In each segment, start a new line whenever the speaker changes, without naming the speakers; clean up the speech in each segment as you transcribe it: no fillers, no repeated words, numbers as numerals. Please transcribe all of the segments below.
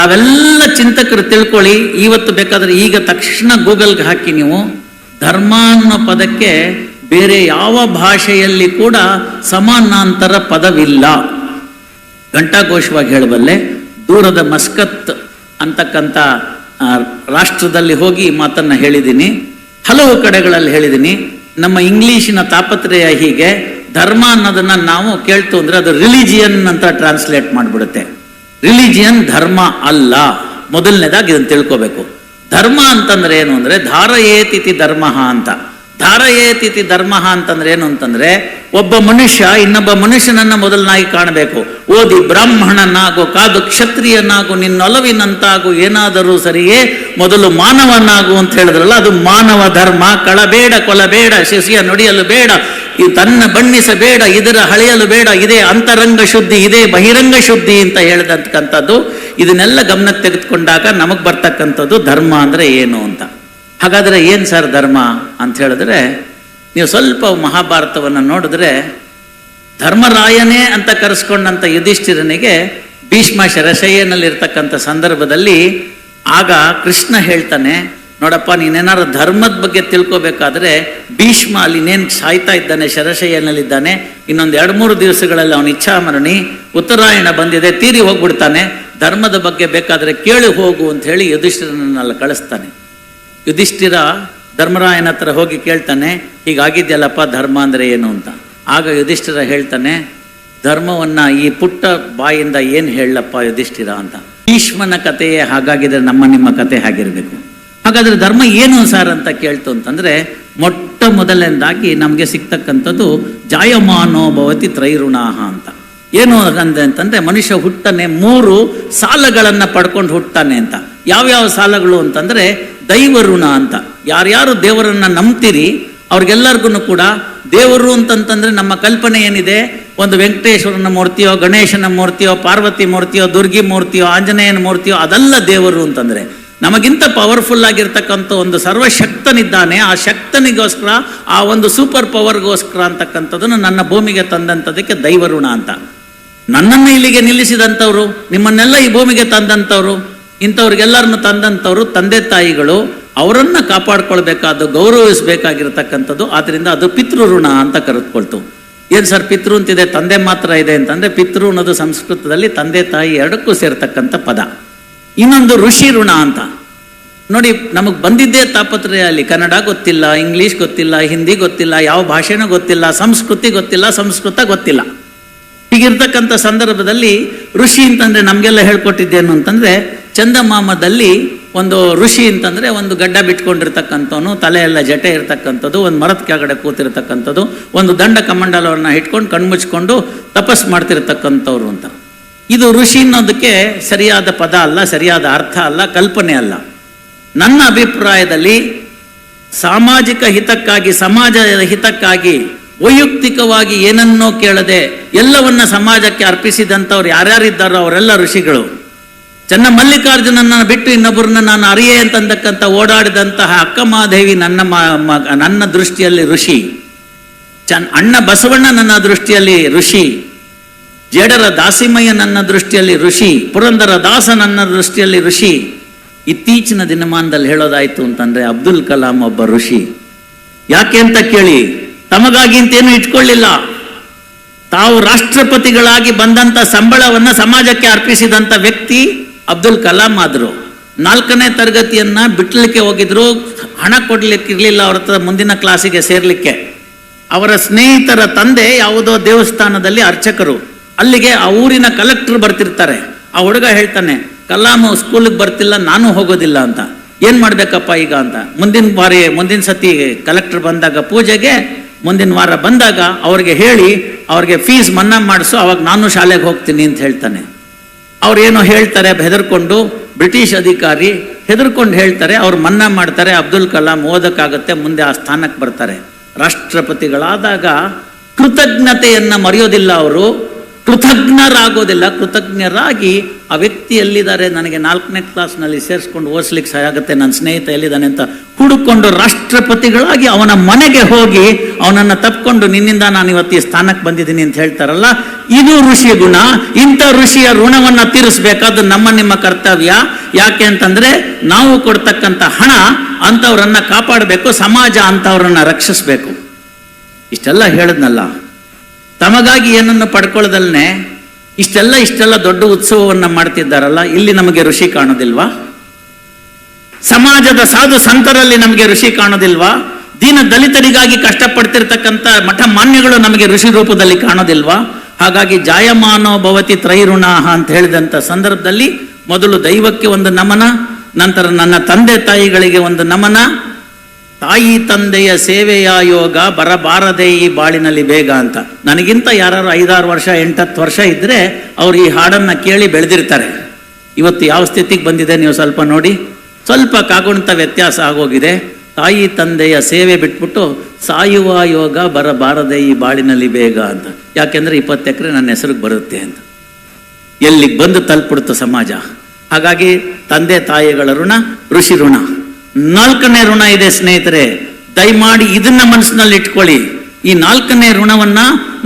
ತಾವೆಲ್ಲ ಚಿಂತಕರು ತಿಳ್ಕೊಳ್ಳಿ. ಇವತ್ತು ಬೇಕಾದ್ರೆ ಈಗ ತಕ್ಷಣ ಗೂಗಲ್ಗೆ ಹಾಕಿ ನೀವು ಧರ್ಮ ಅನ್ನೋ ಪದಕ್ಕೆ ಬೇರೆ ಯಾವ ಭಾಷೆಯಲ್ಲಿ ಕೂಡ ಸಮಾನಾಂತರ ಪದವಿಲ್ಲ. ಘಂಟಾಘೋಷವಾಗಿ ಹೇಳಬಲ್ಲೆ. ದೂರದ ಮಸ್ಕತ್ ಅಂತಕ್ಕಂಥ ರಾಷ್ಟ್ರದಲ್ಲಿ ಹೋಗಿ ಮಾತನ್ನ ಹೇಳಿದ್ದೀನಿ, ಹಲವು ಕಡೆಗಳಲ್ಲಿ ಹೇಳಿದ್ದೀನಿ. ನಮ್ಮ ಇಂಗ್ಲಿಶಿನ ತಾಪತ್ರಯ ಹೀಗೆ, ಧರ್ಮ ಅನ್ನೋದನ್ನ ನಾವು ಕೇಳ್ತು ಅಂದ್ರೆ ಅದು ರಿಲಿಜಿಯನ್ ಅಂತ ಟ್ರಾನ್ಸ್ಲೇಟ್ ಮಾಡಿಬಿಡುತ್ತೆ. ರಿಲಿಜಿಯನ್ ಧರ್ಮ ಅಲ್ಲ. ಮೊದಲನೇದಾಗಿ ಇದನ್ನು ತಿಳ್ಕೋಬೇಕು. ಧರ್ಮ ಅಂತಂದ್ರೆ ಏನು ಅಂದ್ರೆ ಧಾರಯೇತಿಥಿ ಧರ್ಮ ಅಂತ. ಧಾರಯೇತಿಥಿ ಧರ್ಮ ಅಂತಂದ್ರೆ ಏನು ಅಂತಂದ್ರೆ ಒಬ್ಬ ಮನುಷ್ಯ ಇನ್ನೊಬ್ಬ ಮನುಷ್ಯನನ್ನ ಮೊದಲನಾಗಿ ಕಾಣಬೇಕು. ಓದಿ ಬ್ರಾಹ್ಮಣನಾಗು, ಕಾದು ಕ್ಷತ್ರಿಯನಾಗು, ನಿನ್ನೊಲವಿನಂತಾಗು, ಏನಾದರೂ ಸರಿಯೇ ಮೊದಲು ಮಾನವನಾಗು ಅಂತ ಹೇಳಿದ್ರಲ್ಲ, ಅದು ಮಾನವ ಧರ್ಮ. ಕಳಬೇಡ, ಕೊಲಬೇಡ, ಶಿಶಿಯ ನುಡಿಯಲು ಬೇಡ, ಈ ತನ್ನ ಬಣ್ಣಿಸಬೇಡ, ಇದರ ಹಳೆಯಲು ಬೇಡ, ಇದೇ ಅಂತರಂಗ ಶುದ್ಧಿ, ಇದೇ ಬಹಿರಂಗ ಶುದ್ಧಿ ಅಂತ ಹೇಳಿದಂತಕ್ಕಂಥದ್ದು. ಇದನ್ನೆಲ್ಲ ಗಮನಕ್ಕೆ ತೆಗೆದುಕೊಂಡಾಗ ನಮಗ್ ಬರ್ತಕ್ಕಂಥದ್ದು ಧರ್ಮ ಅಂದ್ರೆ ಏನು ಅಂತ. ಹಾಗಾದ್ರೆ ಏನ್ ಸರ್ ಧರ್ಮ ಅಂತ ಹೇಳಿದ್ರೆ, ನೀವು ಸ್ವಲ್ಪ ಮಹಾಭಾರತವನ್ನು ನೋಡಿದ್ರೆ ಧರ್ಮರಾಯನೇ ಅಂತ ಕರೆಸ್ಕೊಂಡಂತ ಯುಧಿಷ್ಠಿರನಿಗೆ ಭೀಷ್ಮ ಶರಶಯ್ಯನಲ್ಲಿರ್ತಕ್ಕಂಥ ಸಂದರ್ಭದಲ್ಲಿ ಆಗ ಕೃಷ್ಣ ಹೇಳ್ತಾನೆ, ನೋಡಪ್ಪ ನೀನೇನಾದ್ರು ಧರ್ಮದ ಬಗ್ಗೆ ತಿಳ್ಕೋಬೇಕಾದ್ರೆ ಭೀಷ್ಮ ಅಲ್ಲಿ ಇನ್ನೇನು ಸಾಯ್ತಾ ಇದ್ದಾನೆ, ಶರಶಯ್ಯನಲ್ಲಿದ್ದಾನೆ, ಇನ್ನೊಂದು 2-3 ದಿವಸಗಳಲ್ಲಿ ಅವನ ಇಚ್ಛಾಮರಣಿ, ಉತ್ತರಾಯಣ ಬಂದಿದೆ, ತೀರಿ ಹೋಗ್ಬಿಡ್ತಾನೆ, ಧರ್ಮದ ಬಗ್ಗೆ ಬೇಕಾದ್ರೆ ಕೇಳಿ ಹೋಗು ಅಂತ ಹೇಳಿ ಯುಧಿಷ್ಠಿರನನ್ನೆಲ್ಲ ಕಳಿಸ್ತಾನೆ. ಯುಧಿಷ್ಠಿರ ಧರ್ಮರಾಯನ ಹತ್ರ ಹೋಗಿ ಕೇಳ್ತಾನೆ, ಹೀಗಾಗಿದ್ಯಲ್ಲಪ್ಪ ಧರ್ಮ ಅಂದ್ರೆ ಏನು ಅಂತ. ಆಗ ಯುಧಿಷ್ಠಿರ ಹೇಳ್ತಾನೆ, ಧರ್ಮವನ್ನ ಈ ಪುಟ್ಟ ಬಾಯಿಂದ ಏನು ಹೇಳಪ್ಪ ಯುಧಿಷ್ಠಿರ ಅಂತ. ಭೀಷ್ಮನ ಕಥೆಯೇ ಹಾಗಾಗಿದ್ರೆ ನಮ್ಮ ನಿಮ್ಮ ಕತೆ ಹಾಗಿರ್ಬೇಕು. ಹಾಗಾದ್ರೆ ಧರ್ಮ ಏನು ಸಾರ್ ಅಂತ ಕೇಳ್ತು ಅಂತಂದ್ರೆ, ಮೊಟ್ಟ ಮೊದಲನೇದಾಗಿ ನಮ್ಗೆ ಸಿಗ್ತಕ್ಕಂಥದ್ದು ಜಾಯಮಾನೋ ಭವತಿ ತ್ರೈಋಣಾಹ ಅಂತ. ಏನು ಅಂತಂದ್ರೆ ಮನುಷ್ಯ ಹುಟ್ಟನೆ 3 ಸಾಲಗಳನ್ನ ಪಡ್ಕೊಂಡು ಹುಟ್ಟಾನೆ ಅಂತ. ಯಾವ್ಯಾವ ಸಾಲಗಳು ಅಂತಂದ್ರೆ ದೈವ ಋಣ ಅಂತ. ಯಾರ್ಯಾರು ದೇವರನ್ನ ನಂಬ್ತೀರಿ ಅವ್ರಿಗೆಲ್ಲರಿಗೂ ಕೂಡ ದೇವರು ಅಂತಂತಂದ್ರೆ ನಮ್ಮ ಕಲ್ಪನೆ ಏನಿದೆ, ಒಂದು ವೆಂಕಟೇಶ್ವರನ ಮೂರ್ತಿಯೋ, ಗಣೇಶನ ಮೂರ್ತಿಯೋ, ಪಾರ್ವತಿ ಮೂರ್ತಿಯೋ, ದುರ್ಗಿ ಮೂರ್ತಿಯೋ, ಆಂಜನೇಯನ ಮೂರ್ತಿಯೋ, ಅದಲ್ಲ ದೇವರು ಅಂತಂದ್ರೆ. ನಮಗಿಂತ ಪವರ್ಫುಲ್ ಆಗಿರ್ತಕ್ಕಂಥ ಒಂದು ಸರ್ವಶಕ್ತನಿದ್ದಾನೆ, ಆ ಶಕ್ತನಿಗೋಸ್ಕರ, ಆ ಒಂದು ಸೂಪರ್ ಪವರ್ಗೋಸ್ಕರ ಅಂತಕ್ಕಂಥದ್ದನ್ನು ನನ್ನ ಭೂಮಿಗೆ ತಂದಂಥದಕ್ಕೆ ದೈವ ಋಣ ಅಂತ. ನನ್ನನ್ನು ಇಲ್ಲಿಗೆ ನಿಲ್ಲಿಸಿದಂಥವ್ರು, ನಿಮ್ಮನ್ನೆಲ್ಲ ಈ ಭೂಮಿಗೆ ತಂದಂಥವ್ರು, ಇಂಥವ್ರಿಗೆಲ್ಲರನ್ನು ತಂದಂಥವ್ರು ತಂದೆ ತಾಯಿಗಳು, ಅವರನ್ನ ಕಾಪಾಡ್ಕೊಳ್ಬೇಕಾದ್ದು, ಗೌರವಿಸಬೇಕಾಗಿರ್ತಕ್ಕಂಥದ್ದು. ಆದ್ರಿಂದ ಅದು ಪಿತೃ ಋಣ ಅಂತ ಕರೆದುಕೊಳ್ತು. ಏನ್ ಸರ್ ಪಿತೃ ಅಂತಿದೆ, ತಂದೆ ಮಾತ್ರ ಇದೆ ಅಂತಂದ್ರೆ, ಪಿತೃ ಅನ್ನೋದು ಸಂಸ್ಕೃತದಲ್ಲಿ ತಂದೆ ತಾಯಿ ಎರಡಕ್ಕೂ ಸೇರ್ತಕ್ಕಂಥ ಪದ. ಇನ್ನೊಂದು ಋಷಿ ಋಣ ಅಂತ. ನೋಡಿ, ನಮಗ್ ಬಂದಿದ್ದೇ ತಾಪತ್ರಯ ಅಲ್ಲಿ. ಕನ್ನಡ ಗೊತ್ತಿಲ್ಲ, ಇಂಗ್ಲಿಷ್ ಗೊತ್ತಿಲ್ಲ, ಹಿಂದಿ ಗೊತ್ತಿಲ್ಲ, ಯಾವ ಭಾಷೆನೂ ಗೊತ್ತಿಲ್ಲ, ಸಂಸ್ಕೃತಿ ಗೊತ್ತಿಲ್ಲ, ಸಂಸ್ಕೃತ ಗೊತ್ತಿಲ್ಲ. ಹೀಗಿರ್ತಕ್ಕಂಥ ಸಂದರ್ಭದಲ್ಲಿ ಋಷಿ ಅಂತಂದ್ರೆ ನಮ್ಗೆಲ್ಲ ಹೇಳ್ಕೊಟ್ಟಿದ್ದೇನು ಅಂತಂದ್ರೆ, ಚಂದಮಾಮದಲ್ಲಿ ಒಂದು ಋಷಿ ಅಂತಂದ್ರೆ ಒಂದು ಗಡ್ಡ ಬಿಟ್ಕೊಂಡಿರ್ತಕ್ಕಂಥವನು, ತಲೆ ಎಲ್ಲ ಜಟೆ ಇರ್ತಕ್ಕಂಥದ್ದು, ಒಂದು ಮರದ ಕೆಳಗಡೆ ಕೂತಿರ್ತಕ್ಕಂಥದ್ದು, ಒಂದು ದಂಡ ಕಮಂಡಲವನ್ನ ಇಟ್ಕೊಂಡು ಕಣ್ಮುಚ್ಕೊಂಡು ತಪಸ್ ಮಾಡ್ತಿರ್ತಕ್ಕಂಥವ್ರು ಅಂತ. ಇದು ಋಷಿ ಅನ್ನೋದಕ್ಕೆ ಸರಿಯಾದ ಪದ ಅಲ್ಲ, ಸರಿಯಾದ ಅರ್ಥ ಅಲ್ಲ, ಕಲ್ಪನೆ ಅಲ್ಲ. ನನ್ನ ಅಭಿಪ್ರಾಯದಲ್ಲಿ ಸಾಮಾಜಿಕ ಹಿತಕ್ಕಾಗಿ, ಸಮಾಜದ ಹಿತಕ್ಕಾಗಿ ವೈಯಕ್ತಿಕವಾಗಿ ಏನನ್ನೋ ಕೇಳದೆ ಎಲ್ಲವನ್ನ ಸಮಾಜಕ್ಕೆ ಅರ್ಪಿಸಿದಂಥವ್ರು ಯಾರ್ಯಾರಿದ್ದಾರೋ ಅವರೆಲ್ಲ ಋಷಿಗಳು. ಚನ್ನಮಲ್ಲಿಕಾರ್ಜುನನ್ನ ಬಿಟ್ಟು ಇನ್ನೊಬ್ಬರನ್ನ ನಾನು ಅರಿಯೇ ಅಂತಂದಕ್ಕಂಥ ಓಡಾಡಿದಂತಹ ಅಕ್ಕಮಹಾದೇವಿ ನನ್ನ ದೃಷ್ಟಿಯಲ್ಲಿ ಋಷಿ. ಅಣ್ಣ ಬಸವಣ್ಣ ನನ್ನ ದೃಷ್ಟಿಯಲ್ಲಿ ಋಷಿ. ಜೇಡರ ದಾಸಿಮಯ್ಯ ನನ್ನ ದೃಷ್ಟಿಯಲ್ಲಿ ಋಷಿ. ಪುರಂದರ ದಾಸ ನನ್ನ ದೃಷ್ಟಿಯಲ್ಲಿ ಋಷಿ. ಇತ್ತೀಚಿನ ದಿನಮಾನದಲ್ಲಿ ಹೇಳೋದಾಯ್ತು ಅಂತಂದ್ರೆ ಅಬ್ದುಲ್ ಕಲಾಂ ಒಬ್ಬ ಋಷಿ. ಯಾಕೆ ಅಂತ ಕೇಳಿ, ತಮಗಾಗಿ ಅಂತೇನು ಇಟ್ಕೊಳ್ಳಿಲ್ಲ. ತಾವು ರಾಷ್ಟ್ರಪತಿಗಳಾಗಿ ಬಂದಂತ ಸಂಬಳವನ್ನ ಸಮಾಜಕ್ಕೆ ಅರ್ಪಿಸಿದಂತ ವ್ಯಕ್ತಿ ಅಬ್ದುಲ್ ಕಲಾಂ ಆದ್ರು. 4ನೇ ತರಗತಿಯನ್ನ ಬಿಟ್ಲಿಕ್ಕೆ ಹೋಗಿದ್ರು, ಹಣ ಕೊಡ್ಲಿಕ್ಕೆ ಇರ್ಲಿಲ್ಲ ಅವ್ರ ಹತ್ರ ಮುಂದಿನ ಕ್ಲಾಸಿಗೆ ಸೇರ್ಲಿಕ್ಕೆ. ಅವರ ಸ್ನೇಹಿತರ ತಂದೆ ಯಾವುದೋ ದೇವಸ್ಥಾನದಲ್ಲಿ ಅರ್ಚಕರು. ಅಲ್ಲಿಗೆ ಆ ಊರಿನ ಕಲೆಕ್ಟರ್ ಬರ್ತಿರ್ತಾರೆ. ಆ ಹುಡುಗ ಹೇಳ್ತಾನೆ, ಕಲಾಂ ಸ್ಕೂಲಿಗೆ ಬರ್ತಿಲ್ಲ, ನಾನು ಹೋಗೋದಿಲ್ಲ ಅಂತ. ಏನ್ ಮಾಡ್ಬೇಕಪ್ಪ ಈಗ ಅಂತ. ಮುಂದಿನ ಸತಿ ಕಲೆಕ್ಟರ್ ಬಂದಾಗ ಪೂಜೆಗೆ, ಮುಂದಿನ ವಾರ ಬಂದಾಗ ಅವ್ರಿಗೆ ಹೇಳಿ ಅವ್ರಿಗೆ ಫೀಸ್ ಮನ್ನಾ ಮಾಡಿಸು, ಅವಾಗ ನಾನು ಶಾಲೆಗೆ ಹೋಗ್ತೀನಿ ಅಂತ ಹೇಳ್ತಾನೆ. ಅವ್ರೇನೋ ಹೇಳ್ತಾರೆ ಹೆದರ್ಕೊಂಡು, ಬ್ರಿಟಿಷ್ ಅಧಿಕಾರಿ ಹೆದರ್ಕೊಂಡು ಹೇಳ್ತಾರೆ, ಅವ್ರು ಮನ್ನಾ ಮಾಡ್ತಾರೆ. ಅಬ್ದುಲ್ ಕಲಾಂ ಓದಕ್ಕಾಗತ್ತೆ, ಮುಂದೆ ಆ ಸ್ಥಾನಕ್ಕೆ ಬರ್ತಾರೆ. ರಾಷ್ಟ್ರಪತಿಗಳಾದಾಗ ಕೃತಜ್ಞತೆಯನ್ನ ಮರೆಯೋದಿಲ್ಲ ಅವರು, ಕೃತಜ್ಞರಾಗೋದಿಲ್ಲ. ಕೃತಜ್ಞರಾಗಿ ಆ ವ್ಯಕ್ತಿ ಎಲ್ಲಿದ್ದಾರೆ, ನನಗೆ 4ನೇ ಕ್ಲಾಸ್ನಲ್ಲಿ ಸೇರಿಸ್ಕೊಂಡು ಓದಿಸ್ಲಿಕ್ಕೆ ಆಗುತ್ತೆ, ನನ್ನ ಸ್ನೇಹಿತ ಎಲ್ಲಿದ್ದಾನೆ ಅಂತ ಹುಡುಕೊಂಡು ರಾಷ್ಟ್ರಪತಿಗಳಾಗಿ ಅವನ ಮನೆಗೆ ಹೋಗಿ ಅವನನ್ನು ತಪ್ಕೊಂಡು, ನಿನ್ನಿಂದ ನಾನು ಇವತ್ತು ಈ ಸ್ಥಾನಕ್ಕೆ ಬಂದಿದ್ದೀನಿ ಅಂತ ಹೇಳ್ತಾರಲ್ಲ, ಇದು ಋಷಿ ಗುಣ. ಇಂಥ ಋಷಿಯ ಋಣವನ್ನ ತೀರಿಸಬೇಕಾದ್ದು ನಮ್ಮ ನಿಮ್ಮ ಕರ್ತವ್ಯ. ಯಾಕೆ ಅಂತಂದ್ರೆ ನಾವು ಕೊಡ್ತಕ್ಕಂಥ ಹಣ ಅಂಥವ್ರನ್ನ ಕಾಪಾಡಬೇಕು, ಸಮಾಜ ಅಂಥವ್ರನ್ನ ರಕ್ಷಿಸಬೇಕು. ಇಷ್ಟೆಲ್ಲ ಹೇಳದ್ನಲ್ಲ, ತಮಗಾಗಿ ಏನನ್ನು ಪಡ್ಕೊಳ್ಳದಲ್ನೇ ಇಷ್ಟೆಲ್ಲ ದೊಡ್ಡ ಉತ್ಸವವನ್ನ ಮಾಡ್ತಿದ್ದಾರಲ್ಲ, ಇಲ್ಲಿ ನಮಗೆ ಋಷಿ ಕಾಣೋದಿಲ್ವಾ? ಸಮಾಜದ ಸಾಧು ಸಂತರಲ್ಲಿ ನಮಗೆ ಋಷಿ ಕಾಣೋದಿಲ್ವಾ? ದೀನ ದಲಿತರಿಗಾಗಿ ಕಷ್ಟಪಡ್ತಿರ್ತಕ್ಕಂಥ ಮಠ ಮಾನ್ಯಗಳು ನಮಗೆ ಋಷಿ ರೂಪದಲ್ಲಿ ಕಾಣೋದಿಲ್ವಾ? ಹಾಗಾಗಿ ಜಾಯಮಾನೋ ಭವತಿ ತ್ರೈಋಣಾಹ ಅಂತ ಹೇಳಿದಂಥ ಸಂದರ್ಭದಲ್ಲಿ ಮೊದಲು ದೈವಕ್ಕೆ ಒಂದು ನಮನ, ನಂತರ ನನ್ನ ತಂದೆ ತಾಯಿಗಳಿಗೆ ಒಂದು ನಮನ. ತಾಯಿ ತಂದೆಯ ಸೇವೆಯ ಯೋಗ ಬರಬಾರದೆ ಈ ಬಾಳಿನಲ್ಲಿ ಬೇಗ ಅಂತ. ನನಗಿಂತ ಯಾರು 5-6 ವರ್ಷ 8-10 ವರ್ಷ ಇದ್ರೆ ಅವ್ರು ಈ ಹಾಡನ್ನ ಕೇಳಿ ಬೆಳೆದಿರ್ತಾರೆ. ಇವತ್ತು ಯಾವ ಸ್ಥಿತಿಗೆ ಬಂದಿದೆ ನೀವು ಸ್ವಲ್ಪ ನೋಡಿ. ಸ್ವಲ್ಪ ಕಾಗುಣಿತ ವ್ಯತ್ಯಾಸ ಆಗೋಗಿದೆ. ತಾಯಿ ತಂದೆಯ ಸೇವೆ ಬಿಟ್ಬಿಟ್ಟು ಸಾಯುವ ಯೋಗ ಬರಬಾರದೆ ಈ ಬಾಳಿನಲ್ಲಿ ಬೇಗ ಅಂತ. ಯಾಕೆಂದ್ರೆ 20 ಎಕರೆ ನನ್ನ ಹೆಸರಿಗೆ ಬರುತ್ತೆ ಅಂತ. ಎಲ್ಲಿಗೆ ಬಂದು ತಲುಪಿಡ್ತು ಸಮಾಜ. ಹಾಗಾಗಿ ತಂದೆ ತಾಯಿಗಳ ಋಣ, ಋಷಿ ಋಣ. 4ನೇ ಋಣ ಇದೆ ಸ್ನೇಹಿತರೆ, ದಯಮಾಡಿ ಇದನ್ನ ಮನಸ್ಸಿನಲ್ಲಿ ಇಟ್ಕೊಳ್ಳಿ. ಈ 4ನೇ ಋಣವನ್ನ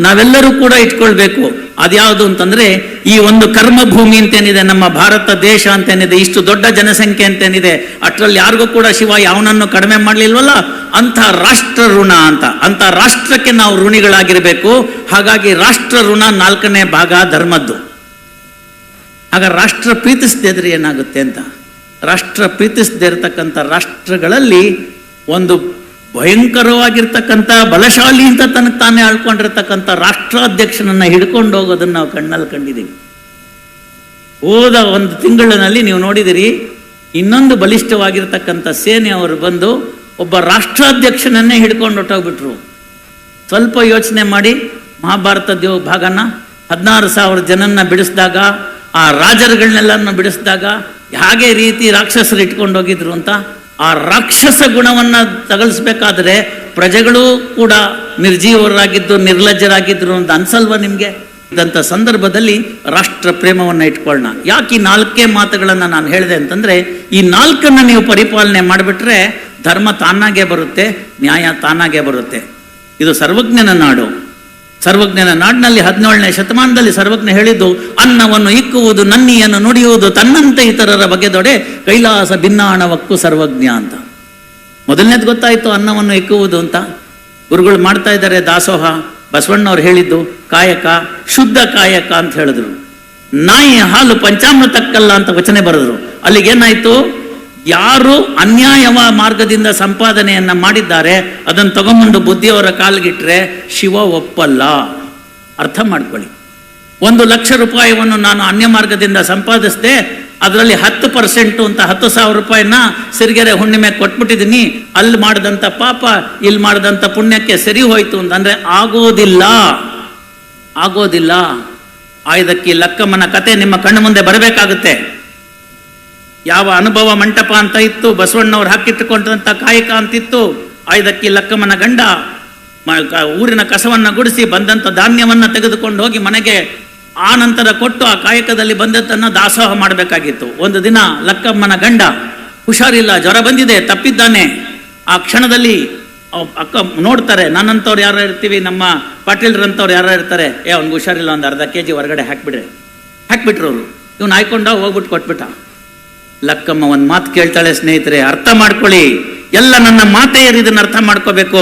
ನಾವೆಲ್ಲರೂ ಕೂಡ ಇಟ್ಕೊಳ್ಬೇಕು. ಅದ್ಯಾವುದು ಅಂತಂದ್ರೆ, ಈ ಒಂದು ಕರ್ಮಭೂಮಿ ಅಂತೇನಿದೆ, ನಮ್ಮ ಭಾರತ ದೇಶ ಅಂತೇನಿದೆ, ಇಷ್ಟು ದೊಡ್ಡ ಜನಸಂಖ್ಯೆ ಅಂತೇನಿದೆ, ಅಷ್ಟರಲ್ಲಿ ಯಾರಿಗೂ ಕೂಡ ಶಿವ ಯಾವನನ್ನು ಕಡಿಮೆ ಮಾಡ್ಲಿಲ್ವಲ್ಲ, ಅಂತ ರಾಷ್ಟ್ರ ಋಣ ಅಂತ. ಅಂತ ರಾಷ್ಟ್ರಕ್ಕೆ ನಾವು ಋಣಿಗಳಾಗಿರ್ಬೇಕು. ಹಾಗಾಗಿ ರಾಷ್ಟ್ರ ಋಣ 4ನೇ ಭಾಗ ಧರ್ಮದ್ದು. ಆಗ ರಾಷ್ಟ್ರ ಪ್ರೀತಿಸದೇ ಇದ್ರೆ ಏನಾಗುತ್ತೆ ಅಂತ. ರಾಷ್ಟ್ರ ಪ್ರೀತಿಸದೇ ಇರತಕ್ಕಂಥ ರಾಷ್ಟ್ರಗಳಲ್ಲಿ ಒಂದು ಭಯಂಕರವಾಗಿರ್ತಕ್ಕಂಥ ಬಲಶಾಲಿ ಅಂತ ತನಗೆ ತಾನೇ ಆಳ್ಕೊಂಡಿರ್ತಕ್ಕಂಥ ರಾಷ್ಟ್ರಾಧ್ಯಕ್ಷನನ್ನ ಹಿಡ್ಕೊಂಡು ಹೋಗೋದನ್ನ ನಾವು ಕಣ್ಣಲ್ಲಿ ಕಂಡಿದ್ದೀವಿ. ಹೋದ 1 ತಿಂಗಳಿನಲ್ಲಿ ನೀವು ನೋಡಿದಿರಿ, ಇನ್ನೊಂದು ಬಲಿಷ್ಠವಾಗಿರ್ತಕ್ಕಂಥ ಸೇನೆಯವರು ಬಂದು ಒಬ್ಬ ರಾಷ್ಟ್ರಾಧ್ಯಕ್ಷನನ್ನೇ ಹಿಡ್ಕೊಂಡು ಹೊಟ್ಟೋಗ್ಬಿಟ್ರು. ಸ್ವಲ್ಪ ಯೋಚನೆ ಮಾಡಿ, ಮಹಾಭಾರತದ ಭಾಗನ 16,000 ಜನನ್ನ ಬಿಡಿಸಿದಾಗ, ಆ ರಾಜರುಗಳನ್ನೆಲ್ಲನ್ನು ಬಿಡಿಸಿದಾಗ ಹಾಗೆ ರೀತಿ ರಾಕ್ಷಸರು ಇಟ್ಕೊಂಡು ಹೋಗಿದ್ರು ಅಂತ. ಆ ರಾಕ್ಷಸ ಗುಣವನ್ನ ತಗಲ್ಸ್ಬೇಕಾದ್ರೆ ಪ್ರಜೆಗಳು ಕೂಡ ನಿರ್ಜೀವರಾಗಿದ್ದು ನಿರ್ಲಜ್ಜರಾಗಿದ್ರು ಅಂತ ಅನ್ಸಲ್ವಾ ನಿಮ್ಗೆ? ಇದಂತ ಸಂದರ್ಭದಲ್ಲಿ ರಾಷ್ಟ್ರ ಪ್ರೇಮವನ್ನ ಇಟ್ಕೊಳ್ಳೋಣ. ಯಾಕೆ ಈ 4 ಮಾತುಗಳನ್ನ ನಾನು ಹೇಳಿದೆ ಅಂತಂದ್ರೆ, ಈ 4 ನೀವು ಪರಿಪಾಲನೆ ಮಾಡಿಬಿಟ್ರೆ ಧರ್ಮ ತಾನಾಗೆ ಬರುತ್ತೆ, ನ್ಯಾಯ ತಾನಾಗೆ ಬರುತ್ತೆ. ಇದು ಸರ್ವಜ್ಞನ ನಾಡು. ಸರ್ವಜ್ಞನ ನಾಡಿನಲ್ಲಿ 17ನೇ ಶತಮಾನದಲ್ಲಿ ಸರ್ವಜ್ಞ ಹೇಳಿದ್ದು, ಅನ್ನವನ್ನು ಇಕ್ಕುವುದು ನನ್ನಿಯನ್ನು ನುಡಿಯುವುದು ತನ್ನಂತೆ ಇತರರ ಬಗೆದೊಡೆ ಕೈಲಾಸ ಭಿನ್ನಾಣವಕ್ಕೂ ಸರ್ವಜ್ಞ ಅಂತ. ಮೊದಲನೇದು ಗೊತ್ತಾಯ್ತು ಅನ್ನವನ್ನು ಇಕ್ಕುವುದು ಅಂತ. ಗುರುಗಳು ಮಾಡ್ತಾ ಇದ್ದಾರೆ ದಾಸೋಹ. ಬಸವಣ್ಣವ್ರು ಹೇಳಿದ್ದು ಕಾಯಕ, ಶುದ್ಧ ಕಾಯಕ ಅಂತ ಹೇಳಿದ್ರು. ನಾಯಿ ಹಾಲು ಪಂಚಾಮೃತಕ್ಕಲ್ಲ ಅಂತ ವಚನೆ ಬರೆದ್ರು. ಅಲ್ಲಿಗೇನಾಯ್ತು, ಯಾರು ಅನ್ಯಾಯವ ಮಾರ್ಗದಿಂದ ಸಂಪಾದನೆಯನ್ನ ಮಾಡಿದ್ದಾರೆ ಅದನ್ನು ತಗೊಂಡು ಬುದ್ಧಿಯವರ ಕಾಲ್ಗಿಟ್ರೆ ಶಿವ ಒಪ್ಪಲ್ಲ. ಅರ್ಥ ಮಾಡ್ಕೊಳ್ಳಿ. 1,00,000 ರೂಪಾಯಿಯನ್ನು ನಾನು ಅನ್ಯ ಮಾರ್ಗದಿಂದ ಸಂಪಾದಿಸಿದೆ, ಅದರಲ್ಲಿ 10% ಅಂತ 10,000 ರೂಪಾಯಿನ ಸಿರಿಗೆರೆ ಹುಣ್ಣಿಮೆ ಕೊಟ್ಬಿಟ್ಟಿದ್ದೀನಿ, ಅಲ್ಲಿ ಮಾಡಿದಂಥ ಪಾಪ ಇಲ್ಲಿ ಮಾಡಿದಂಥ ಪುಣ್ಯಕ್ಕೆ ಸರಿ ಹೋಯ್ತು ಅಂತಂದ್ರೆ ಆಗೋದಿಲ್ಲ. ಆಯ್ದಕ್ಕಿ ಲಕ್ಕಮ್ಮನ ಕತೆ ನಿಮ್ಮ ಕಣ್ಣು ಮುಂದೆ ಬರಬೇಕಾಗುತ್ತೆ. ಯಾವ ಅನುಭವ ಮಂಟಪ ಅಂತ ಇತ್ತು, ಬಸವಣ್ಣವ್ರು ಹಾಕಿಟ್ಟುಕೊಂಡಂತ ಕಾಯಕ ಅಂತಿತ್ತು. ಆಯ್ದಕ್ಕಿ ಲಕ್ಕಮ್ಮನ ಗಂಡ ಊರಿನ ಕಸವನ್ನ ಗುಡಿಸಿ ಬಂದಂತ ಧಾನ್ಯವನ್ನ ತೆಗೆದುಕೊಂಡು ಹೋಗಿ ಮನೆಗೆ ಆ ನಂತರ ಕೊಟ್ಟು ಆ ಕಾಯಕದಲ್ಲಿ ಬಂದದ್ದನ್ನ ದಾಸೋಹ ಮಾಡಬೇಕಾಗಿತ್ತು. ಒಂದು ದಿನ ಲಕ್ಕಮ್ಮನ ಗಂಡ ಹುಷಾರಿಲ್ಲ, ಜ್ವರ ಬಂದಿದೆ, ತಪ್ಪಿದ್ದಾನೆ. ಆ ಕ್ಷಣದಲ್ಲಿ ಅಕ್ಕ ನೋಡ್ತಾರೆ, ನನ್ನಂತವ್ರು ಯಾರು ಇರ್ತೀವಿ, ನಮ್ಮ ಪಾಟೀಲ್ರಂತವ್ರು ಯಾರು ಇರ್ತಾರೆ, ಅವ್ನಿಗೆ ಹುಷಾರಿಲ್ಲ, ಒಂದು ಅರ್ಧ kg ಹೊರಗಡೆ ಹಾಕ್ಬಿಟ್ರು ಅವರು. ಇವ್ನು ಹಾಯ್ಕೊಂಡ ಹೋಗ್ಬಿಟ್ಟು ಕೊಟ್ಬಿಟ್ಟ. ಲಕ್ಕಮ್ಮ ಒಂದು ಮಾತು ಕೇಳ್ತಾಳೆ ಸ್ನೇಹಿತರೆ, ಅರ್ಥ ಮಾಡ್ಕೊಳ್ಳಿ. ಎಲ್ಲ ನನ್ನ ಮಾತೆಯರು ಇದನ್ನ ಅರ್ಥ ಮಾಡ್ಕೋಬೇಕು.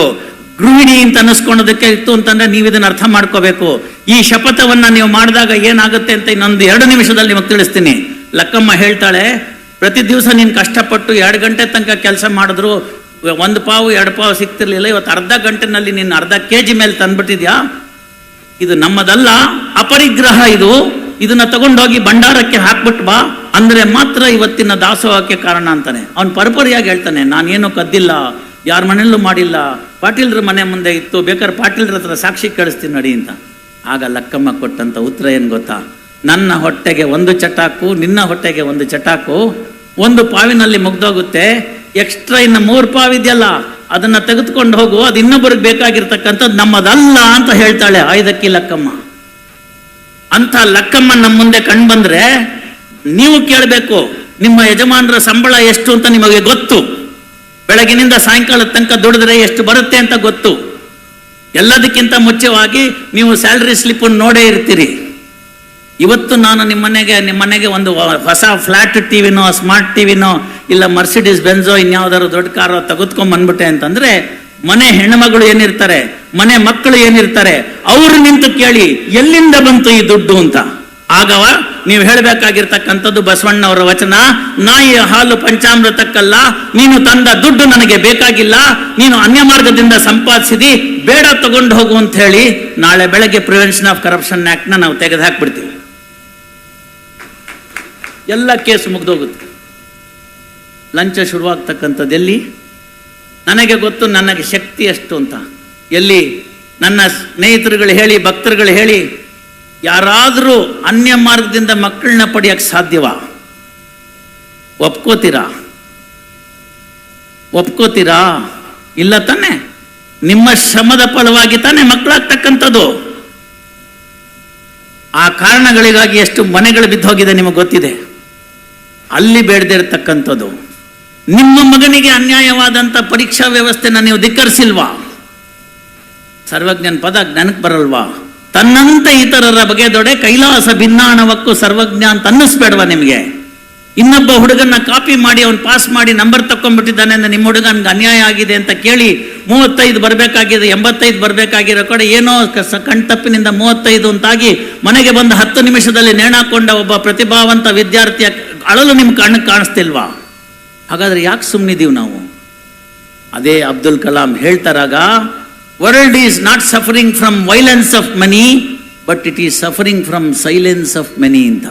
ಗೃಹಿಣಿ ಅಂತ ಅನ್ನಿಸ್ಕೊಳೋದಕ್ಕೆ ಇತ್ತು ಅಂತಂದ್ರೆ ನೀವು ಇದನ್ನ ಅರ್ಥ ಮಾಡ್ಕೋಬೇಕು. ಈ ಶಪಥವನ್ನ ನೀವು ಮಾಡಿದಾಗ ಏನಾಗುತ್ತೆ ಅಂತ ಇನ್ನೊಂದು 2 ನಿಮಿಷದಲ್ಲಿ ನಿಮಗೆ ತಿಳಿಸ್ತೀನಿ. ಲಕ್ಕಮ್ಮ ಹೇಳ್ತಾಳೆ, ಪ್ರತಿ ದಿವಸ ನೀನು ಕಷ್ಟಪಟ್ಟು 2 ಗಂಟೆ ತನಕ ಕೆಲಸ ಮಾಡಿದ್ರು 1 ಪಾವು 2 ಪಾವು ಸಿಗ್ತಿರ್ಲಿಲ್ಲ. ಇವತ್ತು ಅರ್ಧ ಗಂಟೆನಲ್ಲಿ ನೀನು ಅರ್ಧ kg ಮೇಲೆ ತಂದ್ಬಿಟ್ಟಿದ್ಯಾ. ಇದು ನಮ್ಮದಲ್ಲ, ಅಪರಿಗ್ರಹ ಇದು. ಇದನ್ನ ತಗೊಂಡೋಗಿ ಭಂಡಾರಕ್ಕೆ ಹಾಕ್ಬಿಟ್ಟು ಬಾ ಅಂದ್ರೆ ಮಾತ್ರ ಇವತ್ತಿನ ದಾಸೋಹಕ್ಕೆ ಕಾರಣ ಅಂತಾನೆ. ಅವನು ಪರಪರಿಯಾಗಿ ಹೇಳ್ತಾನೆ, ನಾನೇನು ಕದ್ದಿಲ್ಲ, ಯಾರ ಮನೆಯಲ್ಲೂ ಮಾಡಿಲ್ಲ, ಪಾಟೀಲ್ರ ಮನೆ ಮುಂದೆ ಇತ್ತು, ಬೇಕಾದ್ರೆ ಪಾಟೀಲ್ರ ಹತ್ರ ಸಾಕ್ಷಿ ಕಳಿಸ್ತೀನಿ ನಡಿ ಅಂತ. ಆಗ ಲಕ್ಕಮ್ಮ ಕೊಟ್ಟಂತ ಉತ್ತರ ಏನ್ ಗೊತ್ತಾ, ನನ್ನ ಹೊಟ್ಟೆಗೆ 1 ಚಟಾಕು, ನಿನ್ನ ಹೊಟ್ಟೆಗೆ 1 ಚಟಾಕು, 1 ಪಾವಿನಲ್ಲಿ ಮುಗ್ದೋಗುತ್ತೆ. ಎಕ್ಸ್ಟ್ರಾ ಇನ್ನು 3 ಪಾವಿದೆಯಲ್ಲ ಅದನ್ನ ತೆಗೆದುಕೊಂಡು ಹೋಗು, ಅದು ಇನ್ನೊಬ್ಬರಿಗೆ ಬೇಕಾಗಿರ್ತಕ್ಕಂಥದ್ದು ನಮ್ಮದಲ್ಲ ಅಂತ ಹೇಳ್ತಾಳೆ ಆಯ್ದಕ್ಕಿ ಲಕ್ಕಮ್ಮ. ಅಂತ ಲಕ್ಕಮ್ಮ ನಮ್ಮ ಮುಂದೆ ಕಂಡು ಬಂದ್ರೆ ನೀವು ಕೇಳಬೇಕು, ನಿಮ್ಮ ಯಜಮಾನರ ಸಂಬಳ ಎಷ್ಟು ಅಂತ ನಿಮಗೆ ಗೊತ್ತು. ಬೆಳಗಿನಿಂದ ಸಾಯಂಕಾಲ ತನಕ ದುಡಿದ್ರೆ ಎಷ್ಟು ಬರುತ್ತೆ ಅಂತ ಗೊತ್ತು. ಎಲ್ಲದಕ್ಕಿಂತ ಮುಖ್ಯವಾಗಿ ನೀವು ಸ್ಯಾಲ್ರಿ ಸ್ಲಿಪ್ ನೋಡೇ ಇರ್ತೀರಿ. ಇವತ್ತು ನಾನು ನಿಮ್ಮ ಮನೆಗೆ ಒಂದು ಹೊಸ ಫ್ಲಾಟ್ ಟಿವಿನೋ, ಸ್ಮಾರ್ಟ್ ಟಿವಿನೋ, ಇಲ್ಲ ಮರ್ಸಿಡೀಸ್ ಬೆಂಜೋ, ಇನ್ಯಾವುದಾದ್ರು ದೊಡ್ಡ ಕಾರೋ ತೆಗೆದುಕೊಂಡ್ ಬಂದ್ಬಿಟ್ಟೆ ಅಂತಂದ್ರೆ, ಮನೆ ಹೆಣ್ಮಗಳು ಏನಿರ್ತಾರೆ, ಮನೆ ಮಕ್ಕಳು ಏನಿರ್ತಾರೆ, ಅವ್ರು ನಿಂತು ಕೇಳಿ ಎಲ್ಲಿಂದ ಬಂತು ಈ ದುಡ್ಡು ಅಂತ. ಆಗವ ನೀವು ಹೇಳಬೇಕಾಗಿರ್ತಕ್ಕಂಥದ್ದು ಬಸವಣ್ಣವರ ವಚನ, ನಾಯಿ ಹಾಲು ಪಂಚಾಮೃತಕ್ಕಲ್ಲ, ನೀನು ತಂದ ದುಡ್ಡು ನನಗೆ ಬೇಕಾಗಿಲ್ಲ, ನೀನು ಅನ್ಯ ಮಾರ್ಗದಿಂದ ಸಂಪಾದಿಸಿದಿ, ಬೇಡ ತಗೊಂಡು ಹೋಗು ಅಂತ ಹೇಳಿ ನಾಳೆ ಬೆಳಗ್ಗೆ ಪ್ರಿವೆನ್ಷನ್ ಆಫ್ ಕರಪ್ಷನ್ ಆಕ್ಟ್ ನ ನಾವು ತೆಗೆದು ಹಾಕ್ಬಿಡ್ತೀವಿ. ಎಲ್ಲ ಕೇಸ್ ಮುಗ್ದೋಗುತ್ತೆ. ಲಂಚ ಶುರುವಾಗ್ತಕ್ಕಂಥದ್ದು ಎಲ್ಲಿ? ನನಗೆ ಗೊತ್ತು ನನಗೆ ಶಕ್ತಿ ಎಷ್ಟು ಅಂತ. ಎಲ್ಲಿ? ನನ್ನ ಸ್ನೇಹಿತರುಗಳು ಹೇಳಿ, ಭಕ್ತರುಗಳು ಹೇಳಿ, ಯಾರಾದರೂ ಅನ್ಯ ಮಾರ್ಗದಿಂದ ಮಕ್ಕಳನ್ನ ಪಡೆಯಕ್ಕೆ ಸಾಧ್ಯವಾ? ಒಪ್ಕೋತೀರಾ? ಇಲ್ಲ ತಾನೆ? ನಿಮ್ಮ ಶ್ರಮದ ಫಲವಾಗಿ ತಾನೆ ಮಕ್ಕಳಾಗ್ತಕ್ಕಂಥದ್ದು. ಆ ಕಾರಣಗಳಿಗಾಗಿ ಎಷ್ಟು ಮನೆಗಳು ಬಿದ್ದೋಗಿದೆ ನಿಮಗೆ ಗೊತ್ತಿದೆ. ಅಲ್ಲಿ ಬೇಡದಿರತಕ್ಕಂಥದ್ದು. ನಿಮ್ಮ ಮಗನಿಗೆ ಅನ್ಯಾಯವಾದಂಥ ಪರೀಕ್ಷಾ ವ್ಯವಸ್ಥೆನ ನೀವು ಧಿಕ್ಕರಿಸಿಲ್ವಾ? ಸರ್ವಜ್ಞನ ಪದ ಜ್ಞಾನಕ್ಕೆ ಬರಲ್ವಾ? ತನ್ನಂತೆ ಇತರರ ಬಗೆದೊಡೆ ಕೈಲಾಸ ಭಿನ್ನಾಣವಕ್ಕೂ ಸರ್ವಜ್ಞ ಅಂತ ಅನ್ನಿಸ್ಬೇಡವಾ ನಿಮಗೆ? ಇನ್ನೊಬ್ಬ ಹುಡುಗನ್ನ ಕಾಪಿ ಮಾಡಿ ಅವ್ನು ಪಾಸ್ ಮಾಡಿ ನಂಬರ್ ತಕೊಂಡ್ಬಿಟ್ಟಿದ್ದಾನೆ ಅಂದ್ರೆ ನಿಮ್ಮ ಹುಡುಗನ್ಗೆ ಅನ್ಯಾಯ ಆಗಿದೆ ಅಂತ ಕೇಳಿ 35 ಬರಬೇಕಾಗಿದೆ, 85 ಬರಬೇಕಾಗಿರೋ ಕಡೆ ಏನೋ ಕಣ್ತಪ್ಪಿನಿಂದ 35 ಅಂತಾಗಿ ಮನೆಗೆ ಬಂದ 10 ನಿಮಿಷದಲ್ಲಿ ನೇಣಾಕೊಂಡ ಒಬ್ಬ ಪ್ರತಿಭಾವಂತ ವಿದ್ಯಾರ್ಥಿಯ ಅಳಲು ನಿಮ್ಮ ಕಣ್ಣಿಗೆ ಕಾಣಿಸ್ತಿಲ್ವಾ? ಹಾಗಾದ್ರೆ ಯಾಕೆ ಸುಮ್ಮನಿದ್ದೀವಿ ನಾವು? ಅದೇ ಅಬ್ದುಲ್ ಕಲಾಂ ಹೇಳ್ತಾರಾಗ, world is not suffering from violence of money, but it is suffering from silence of money ಅಂತ.